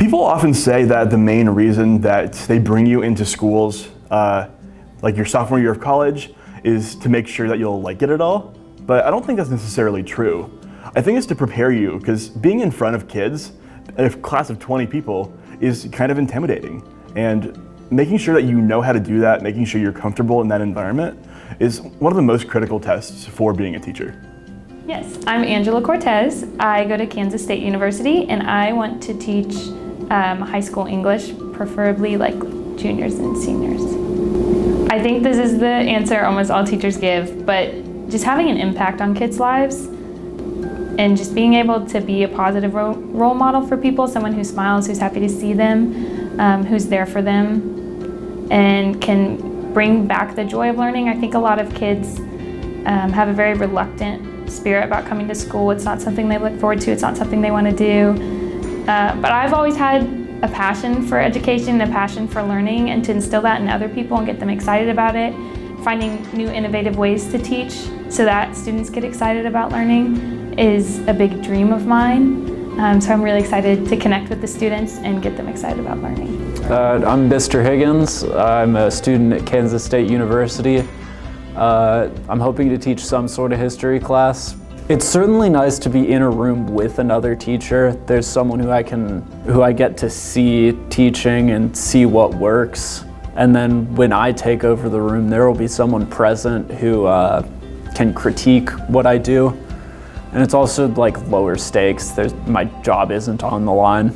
People often say that the main reason that they bring you into schools, like your sophomore year of college, is to make sure that you'll like it all. But I don't think that's necessarily true. I think it's to prepare you, because being in front of kids, a class of 20 people, is kind of intimidating. And making sure that you know how to do that, making sure you're comfortable in that environment, is one of the most critical tests for being a teacher. Yes, I'm Angela Cortez. I go to Kansas State University and I want to teach high school English, preferably like juniors and seniors. I think this is the answer almost all teachers give, but just having an impact on kids' lives and just being able to be a positive role model for people, someone who smiles, who's happy to see them, who's there for them, and can bring back the joy of learning. I think a lot of kids have a very reluctant spirit about coming to school. It's not something they look forward to, it's not something they want to do. But I've always had a passion for education, a passion for learning, and to instill that in other people and get them excited about it, finding new innovative ways to teach so that students get excited about learning is a big dream of mine. So I'm really excited to connect with the students and get them excited about learning. I'm Mr. Higgins. I'm a student at Kansas State University. I'm hoping to teach some sort of history class. It's certainly nice to be in a room with another teacher. There's someone who I get to see teaching and see what works. And then when I take over the room, there will be someone present who can critique what I do. And it's also like lower stakes. My job isn't on the line.